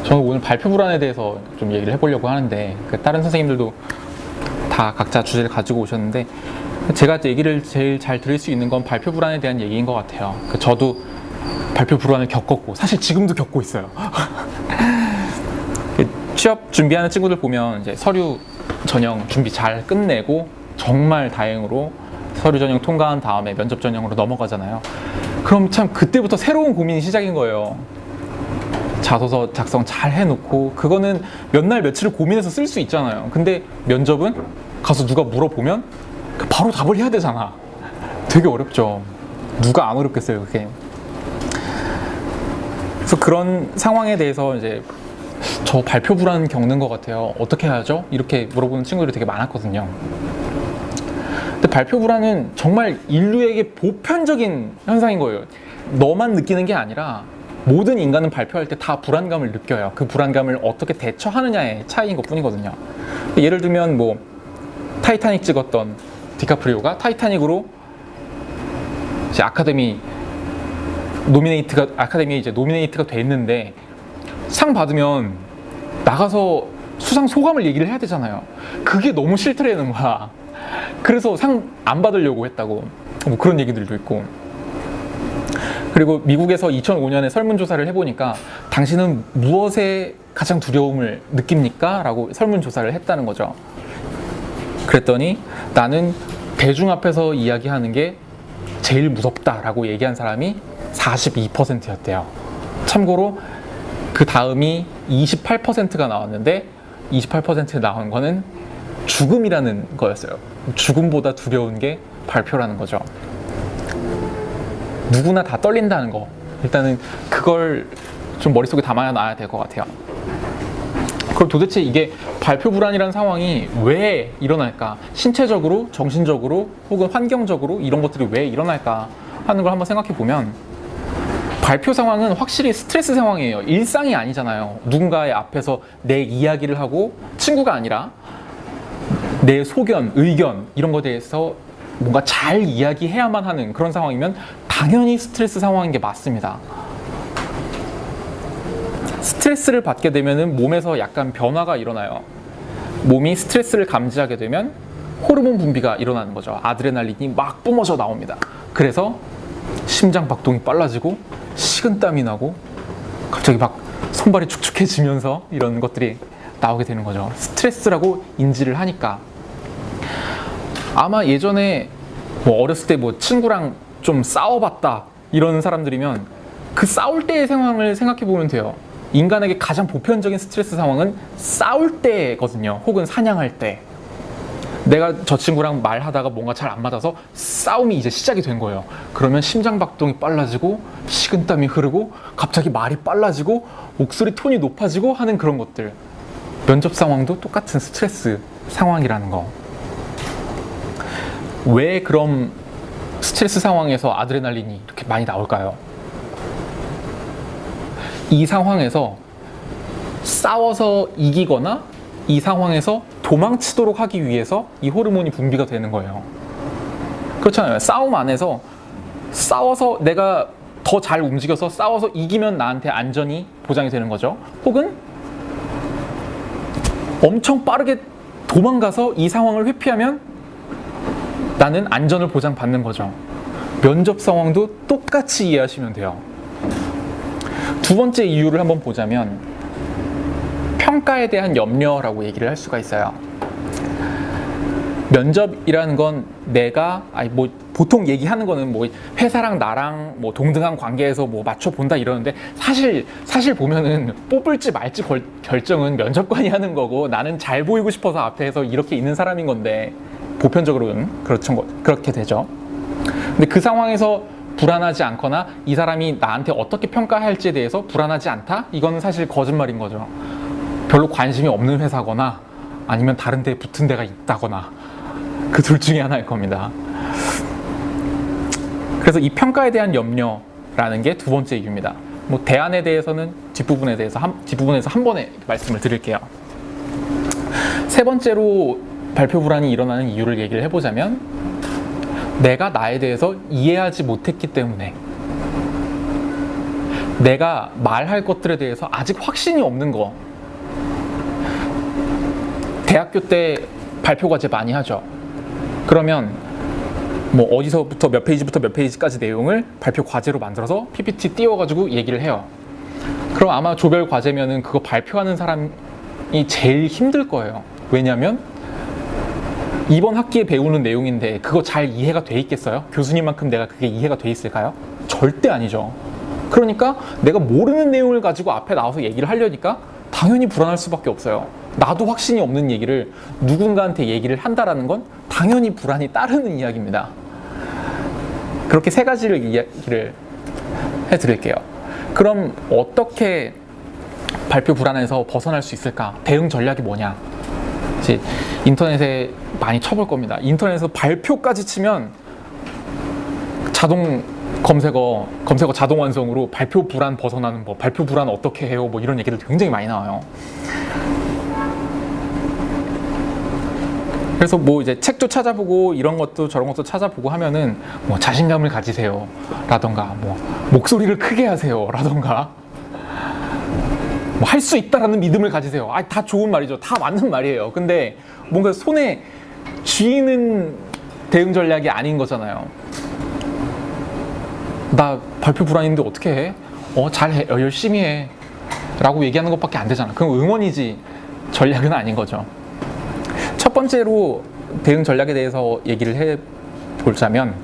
저는 오늘 발표 불안에 대해서 좀 얘기를 해보려고 하는데 다른 선생님들도 다 각자 주제를 가지고 오셨는데 제가 얘기를 제일 잘 들을 수 있는 건 발표 불안에 대한 얘기인 것 같아요. 저도 발표 불안을 겪었고 사실 지금도 겪고 있어요. 취업 준비하는 친구들 보면 이제 서류 전형 준비 잘 끝내고 정말 다행으로 서류 전형 통과한 다음에 면접 전형으로 넘어가잖아요. 그럼 참 그때부터 새로운 고민이 시작인 거예요. 자소서 작성 잘 해놓고 그거는 몇 날 며칠을 고민해서 쓸 수 있잖아요. 근데 면접은 가서 누가 물어보면 바로 답을 해야 되잖아. 되게 어렵죠. 누가 안 어렵겠어요, 그게. 그래서 그런 상황에 대해서 이제 저 발표 불안 겪는 것 같아요. 어떻게 해야죠? 이렇게 물어보는 친구들이 되게 많았거든요. 근데 발표 불안은 정말 인류에게 보편적인 현상인 거예요. 너만 느끼는 게 아니라 모든 인간은 발표할 때 다 불안감을 느껴요. 그 불안감을 어떻게 대처하느냐의 차이인 것 뿐이거든요. 예를 들면 뭐 타이타닉 찍었던 디카프리오가 타이타닉으로 이제 아카데미에 이제 노미네이트가 됐는데 상 받으면 나가서 수상 소감을 얘기를 해야 되잖아요. 그게 너무 싫더라는 거야. 그래서 상 안 받으려고 했다고 뭐 그런 얘기들도 있고. 그리고 미국에서 2005년에 설문조사를 해보니까 당신은 무엇에 가장 두려움을 느낍니까? 라고 설문조사를 했다는 거죠. 그랬더니 나는 대중 앞에서 이야기하는 게 제일 무섭다라고 얘기한 사람이 42%였대요. 참고로 그 다음이 28%가 나왔는데 28% 나온 거는 죽음이라는 거였어요. 죽음보다 두려운 게 발표라는 거죠. 누구나 다 떨린다는 거, 일단은 그걸 좀 머릿속에 담아놔야 될 것 같아요. 그럼 도대체 이게 발표 불안이라는 상황이 왜 일어날까? 신체적으로, 정신적으로 혹은 환경적으로 이런 것들이 왜 일어날까 하는 걸 한번 생각해 보면 발표 상황은 확실히 스트레스 상황이에요. 일상이 아니잖아요. 누군가의 앞에서 내 이야기를 하고 친구가 아니라 내 소견, 의견 이런 것에 대해서 뭔가 잘 이야기해야만 하는 그런 상황이면 당연히 스트레스 상황인 게 맞습니다. 스트레스를 받게 되면 몸에서 약간 변화가 일어나요. 몸이 스트레스를 감지하게 되면 호르몬 분비가 일어나는 거죠. 아드레날린이 막 뿜어져 나옵니다. 그래서 심장 박동이 빨라지고 식은땀이 나고 갑자기 막 손발이 축축해지면서 이런 것들이 나오게 되는 거죠. 스트레스라고 인지를 하니까. 아마 예전에 뭐 어렸을 때 뭐 친구랑 좀 싸워봤다 이런 사람들이면 그 싸울 때의 상황을 생각해 보면 돼요. 인간에게 가장 보편적인 스트레스 상황은 싸울 때거든요. 혹은 사냥할 때. 내가 저 친구랑 말하다가 뭔가 잘 안 맞아서 싸움이 이제 시작이 된 거예요. 그러면 심장박동이 빨라지고 식은땀이 흐르고 갑자기 말이 빨라지고 목소리 톤이 높아지고 하는 그런 것들. 면접 상황도 똑같은 스트레스 상황이라는 거. 왜 그럼 스트레스 상황에서 아드레날린이 이렇게 많이 나올까요? 이 상황에서 싸워서 이기거나 이 상황에서 도망치도록 하기 위해서 이 호르몬이 분비가 되는 거예요. 그렇잖아요. 싸움 안에서 싸워서 내가 더 잘 움직여서 싸워서 이기면 나한테 안전이 보장이 되는 거죠. 혹은 엄청 빠르게 도망가서 이 상황을 회피하면 나는 안전을 보장받는 거죠. 면접 상황도 똑같이 이해하시면 돼요. 두 번째 이유를 한번 보자면 평가에 대한 염려라고 얘기를 할 수가 있어요. 면접이라는 건 내가 뭐 보통 얘기하는 거는 뭐 회사랑 나랑 뭐 동등한 관계에서 뭐 맞춰본다 이러는데 사실 보면은 뽑을지 말지 결정은 면접관이 하는 거고 나는 잘 보이고 싶어서 앞에서 이렇게 있는 사람인 건데 보편적으로는 그렇게 되죠. 근데 그 상황에서 불안하지 않거나 이 사람이 나한테 어떻게 평가할지에 대해서 불안하지 않다? 이건 사실 거짓말인 거죠. 별로 관심이 없는 회사거나 아니면 다른 데에 붙은 데가 있다거나 그 둘 중에 하나일 겁니다. 그래서 이 평가에 대한 염려라는 게 두 번째 이유입니다. 뭐 대안에 대해서는 뒷부분에서 한 번에 말씀을 드릴게요. 세 번째로 발표 불안이 일어나는 이유를 얘기를 해보자면 내가 나에 대해서 이해하지 못했기 때문에 내가 말할 것들에 대해서 아직 확신이 없는 거. 대학교 때 발표 과제 많이 하죠. 그러면 뭐 어디서부터 몇 페이지부터 몇 페이지까지 내용을 발표 과제로 만들어서 PPT 띄워가지고 얘기를 해요. 그럼 아마 조별 과제면은 그거 발표하는 사람이 제일 힘들 거예요. 왜냐면 이번 학기에 배우는 내용인데 그거 잘 이해가 돼 있겠어요? 교수님만큼 내가 그게 이해가 돼 있을까요? 절대 아니죠. 그러니까 내가 모르는 내용을 가지고 앞에 나와서 얘기를 하려니까 당연히 불안할 수밖에 없어요. 나도 확신이 없는 얘기를 누군가한테 얘기를 한다라는 건 당연히 불안이 따르는 이야기입니다. 그렇게 세 가지를 이야기를 해드릴게요. 그럼 어떻게 발표 불안에서 벗어날 수 있을까? 대응 전략이 뭐냐? 이제 인터넷에 많이 쳐볼 겁니다. 인터넷에서 발표까지 치면 자동 검색어 자동 완성으로 발표 불안 벗어나는 법, 발표 불안 어떻게 해요? 뭐 이런 얘기들 굉장히 많이 나와요. 그래서 뭐 이제 책도 찾아보고 이런 것도 저런 것도 찾아보고 하면은 뭐 자신감을 가지세요 라던가 뭐 목소리를 크게 하세요 라던가 뭐 할 수 있다라는 믿음을 가지세요. 다 좋은 말이죠. 다 맞는 말이에요. 근데 뭔가 손에 쥐는 대응 전략이 아닌 거잖아요. 나 발표 불안인데 어떻게 해? 잘해. 열심히 해. 라고 얘기하는 것밖에 안 되잖아. 그럼 응원이지 전략은 아닌 거죠. 첫 번째로 대응 전략에 대해서 얘기를 해보자면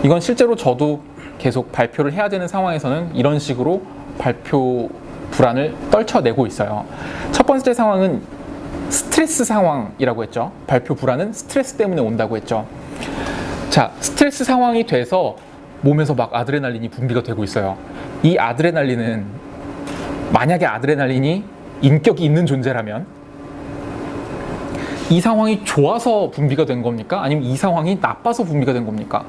이건 실제로 저도 계속 발표를 해야 되는 상황에서는 이런 식으로 발표 불안을 떨쳐내고 있어요. 첫 번째 상황은 스트레스 상황이라고 했죠. 발표 불안은 스트레스 때문에 온다고 했죠. 자, 스트레스 상황이 돼서 몸에서 막 아드레날린이 분비가 되고 있어요. 이 아드레날린은 만약에 아드레날린이 인격이 있는 존재라면 이 상황이 좋아서 분비가 된 겁니까? 아니면 이 상황이 나빠서 분비가 된 겁니까?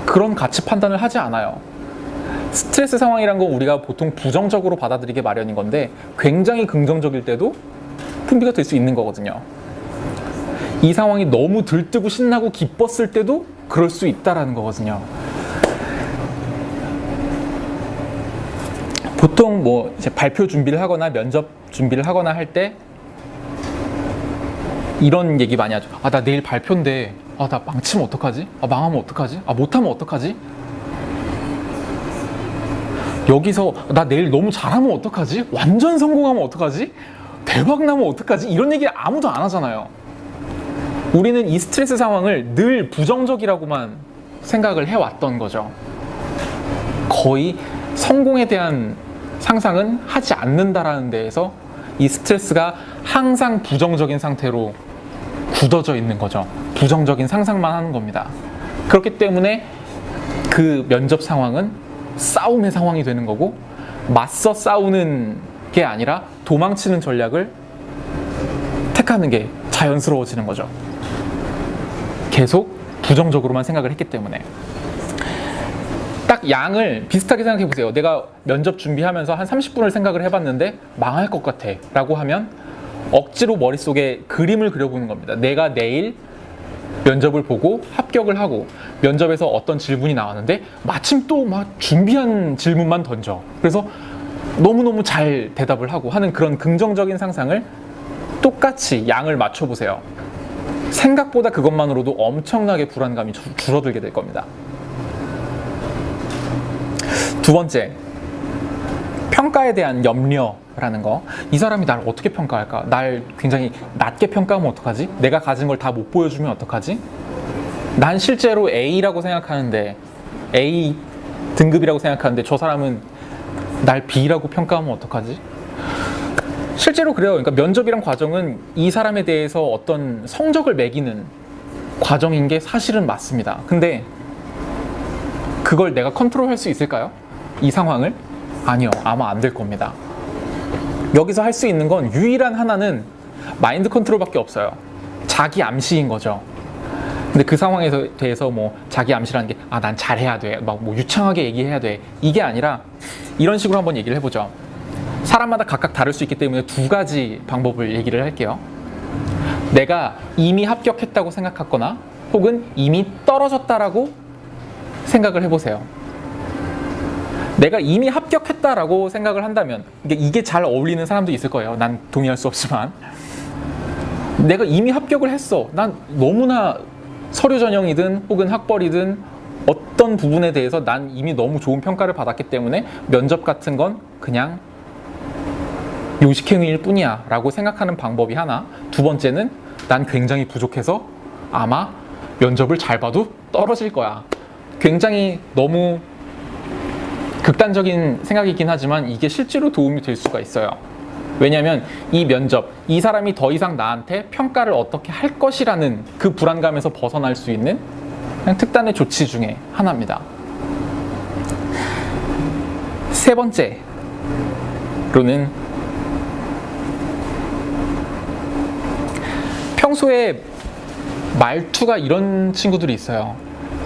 그런 가치 판단을 하지 않아요. 스트레스 상황이란 건 우리가 보통 부정적으로 받아들이게 마련인 건데 굉장히 긍정적일 때도 분비가 될 수 있는 거거든요. 이 상황이 너무 들뜨고 신나고 기뻤을 때도 그럴 수 있다라는 거거든요. 보통 뭐 이제 발표 준비를 하거나 면접 준비를 하거나 할 때 이런 얘기 많이 하죠. 나 내일 발표인데 나 망치면 어떡하지? 망하면 어떡하지? 못하면 어떡하지? 여기서 나 내일 너무 잘하면 어떡하지? 완전 성공하면 어떡하지? 대박 나면 어떡하지? 이런 얘기 아무도 안 하잖아요. 우리는 이 스트레스 상황을 늘 부정적이라고만 생각을 해왔던 거죠. 거의 성공에 대한 상상은 하지 않는다라는 데에서 이 스트레스가 항상 부정적인 상태로 굳어져 있는 거죠. 부정적인 상상만 하는 겁니다. 그렇기 때문에 그 면접 상황은 싸움의 상황이 되는 거고 맞서 싸우는 게 아니라 도망치는 전략을 택하는 게 자연스러워지는 거죠. 계속 부정적으로만 생각을 했기 때문에. 딱 양을 비슷하게 생각해 보세요. 내가 면접 준비하면서 한 30분을 생각을 해봤는데 망할 것 같아 라고 하면 억지로 머릿속에 그림을 그려보는 겁니다. 내가 내일 면접을 보고 합격을 하고 면접에서 어떤 질문이 나왔는데 마침 또 막 준비한 질문만 던져. 그래서 너무너무 잘 대답을 하고 하는 그런 긍정적인 상상을 똑같이 양을 맞춰보세요. 생각보다 그것만으로도 엄청나게 불안감이 줄어들게 될 겁니다. 두 번째, 평가에 대한 염려라는 거. 이 사람이 날 어떻게 평가할까? 날 굉장히 낮게 평가하면 어떡하지? 내가 가진 걸 다 못 보여주면 어떡하지? 난 실제로 A라고 생각하는데 A 등급이라고 생각하는데 저 사람은 날 B라고 평가하면 어떡하지? 실제로 그래요. 그러니까 면접이란 과정은 이 사람에 대해서 어떤 성적을 매기는 과정인 게 사실은 맞습니다. 근데 그걸 내가 컨트롤할 수 있을까요? 이 상황을? 아니요. 아마 안 될 겁니다. 여기서 할 수 있는 건 유일한 하나는 마인드 컨트롤밖에 없어요. 자기 암시인 거죠. 근데 그 상황에 대해서 뭐 자기 암시라는 게 난 잘해야 돼. 막 뭐 유창하게 얘기해야 돼. 이게 아니라 이런 식으로 한번 얘기를 해보죠. 사람마다 각각 다를 수 있기 때문에 두 가지 방법을 얘기를 할게요. 내가 이미 합격했다고 생각하거나 혹은 이미 떨어졌다라고 생각을 해보세요. 내가 이미 합격했다라고 생각을 한다면, 이게 잘 어울리는 사람도 있을 거예요. 난 동의할 수 없지만, 내가 이미 합격을 했어. 난 너무나 서류 전형이든 혹은 학벌이든 어떤 부분에 대해서 난 이미 너무 좋은 평가를 받았기 때문에 면접 같은 건 그냥 요식행위일 뿐이야 라고 생각하는 방법이 하나. 두 번째는 난 굉장히 부족해서 아마 면접을 잘 봐도 떨어질 거야. 굉장히 너무 극단적인 생각이긴 하지만 이게 실제로 도움이 될 수가 있어요. 왜냐하면 이 면접, 이 사람이 더 이상 나한테 평가를 어떻게 할 것이라는 그 불안감에서 벗어날 수 있는 그냥 특단의 조치 중에 하나입니다. 세 번째로는 평소에 말투가 이런 친구들이 있어요.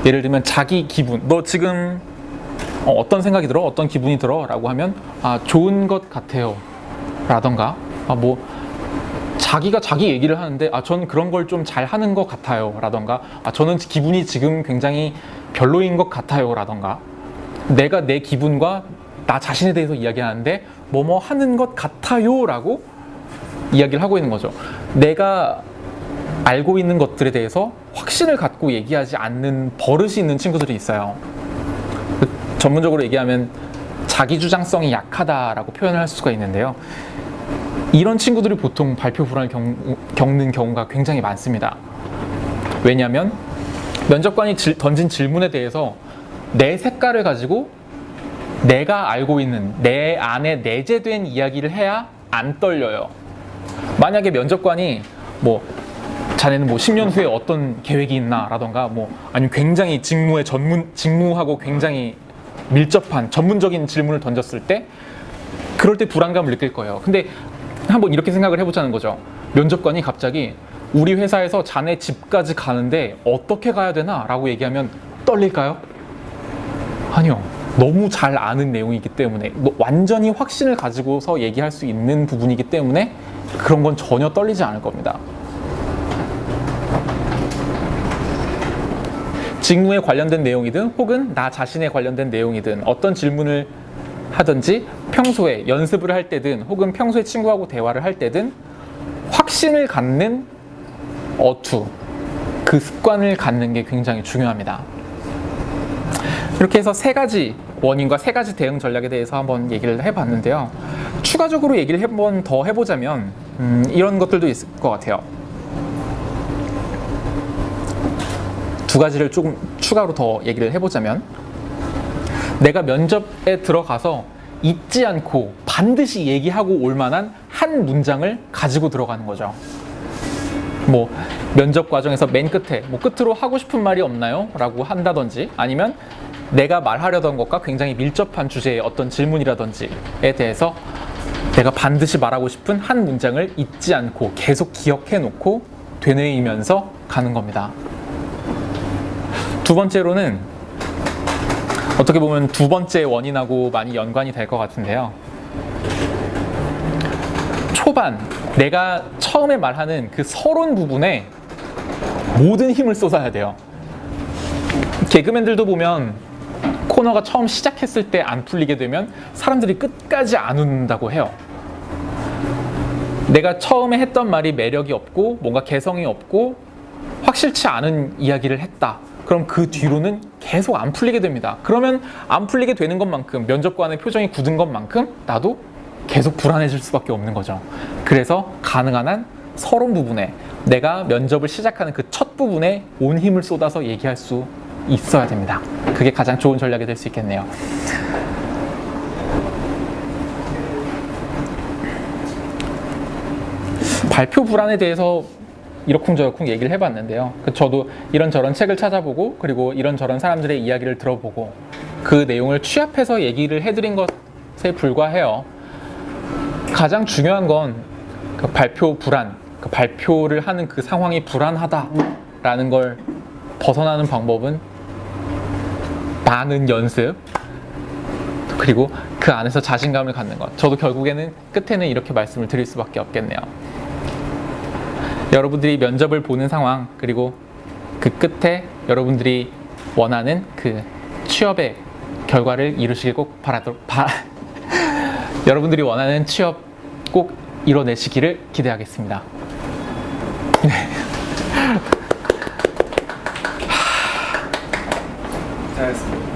예를 들면 자기 기분, 너 지금 어떤 생각이 들어? 어떤 기분이 들어? 라고 하면 좋은 것 같아요 라던가 자기가 자기 얘기를 하는데 저는 그런 걸 좀 잘하는 것 같아요 라던가 저는 기분이 지금 굉장히 별로인 것 같아요 라던가 내가 내 기분과 나 자신에 대해서 이야기하는데 뭐뭐 하는 것 같아요 라고 이야기를 하고 있는 거죠. 내가 알고 있는 것들에 대해서 확신을 갖고 얘기하지 않는 버릇이 있는 친구들이 있어요. 전문적으로 얘기하면 자기주장성이 약하다라고 표현을 할 수가 있는데요. 이런 친구들이 보통 발표 불안을 겪는 경우가 굉장히 많습니다. 왜냐하면 면접관이 던진 질문에 대해서 내 색깔을 가지고 내가 알고 있는 내 안에 내재된 이야기를 해야 안 떨려요. 만약에 면접관이 자네는 10년 후에 어떤 계획이 있나 라던가 아니면 굉장히 직무하고 굉장히 밀접한 전문적인 질문을 던졌을 때 그럴 때 불안감을 느낄 거예요. 근데 한번 이렇게 생각을 해보자는 거죠. 면접관이 갑자기 우리 회사에서 자네 집까지 가는데 어떻게 가야 되나? 라고 얘기하면 떨릴까요? 아니요. 너무 잘 아는 내용이기 때문에 완전히 확신을 가지고서 얘기할 수 있는 부분이기 때문에 그런 건 전혀 떨리지 않을 겁니다. 직무에 관련된 내용이든 혹은 나 자신에 관련된 내용이든 어떤 질문을 하든지 평소에 연습을 할 때든 혹은 평소에 친구하고 대화를 할 때든 확신을 갖는 어투, 그 습관을 갖는 게 굉장히 중요합니다. 이렇게 해서 세 가지 원인과 세 가지 대응 전략에 대해서 한번 얘기를 해봤는데요. 추가적으로 얘기를 한번 더 해보자면 이런 것들도 있을 것 같아요. 두 가지를 조금 추가로 더 얘기를 해보자면 내가 면접에 들어가서 잊지 않고 반드시 얘기하고 올 만한 한 문장을 가지고 들어가는 거죠. 면접 과정에서 맨 끝에 끝으로 하고 싶은 말이 없나요? 라고 한다든지 아니면 내가 말하려던 것과 굉장히 밀접한 주제의 어떤 질문이라든지에 대해서 내가 반드시 말하고 싶은 한 문장을 잊지 않고 계속 기억해 놓고 되뇌이면서 가는 겁니다. 두 번째로는 어떻게 보면 두 번째 원인하고 많이 연관이 될 것 같은데요. 초반 내가 처음에 말하는 그 서론 부분에 모든 힘을 쏟아야 돼요. 개그맨들도 보면 코너가 처음 시작했을 때 안 풀리게 되면 사람들이 끝까지 안 웃는다고 해요. 내가 처음에 했던 말이 매력이 없고 뭔가 개성이 없고 확실치 않은 이야기를 했다. 그럼 그 뒤로는 계속 안 풀리게 됩니다. 그러면 안 풀리게 되는 것만큼 면접관의 표정이 굳은 것만큼 나도 계속 불안해질 수밖에 없는 거죠. 그래서 가능한 한 서론 부분에 내가 면접을 시작하는 그 첫 부분에 온 힘을 쏟아서 얘기할 수 있어야 됩니다. 그게 가장 좋은 전략이 될 수 있겠네요. 발표 불안에 대해서 이러쿵저러쿵 얘기를 해봤는데요. 저도 이런저런 책을 찾아보고 그리고 이런저런 사람들의 이야기를 들어보고 그 내용을 취합해서 얘기를 해드린 것에 불과해요. 가장 중요한 건 그 발표 불안, 그 발표를 하는 그 상황이 불안하다라는 걸 벗어나는 방법은 많은 연습 그리고 그 안에서 자신감을 갖는 것. 저도 결국에는 끝에는 이렇게 말씀을 드릴 수밖에 없겠네요. 여러분들이 면접을 보는 상황 그리고 그 끝에 여러분들이 원하는 그 취업의 결과를 이루시길 꼭 여러분들이 원하는 취업 꼭 이뤄내시기를 기대하겠습니다. 네. 잘했습니다.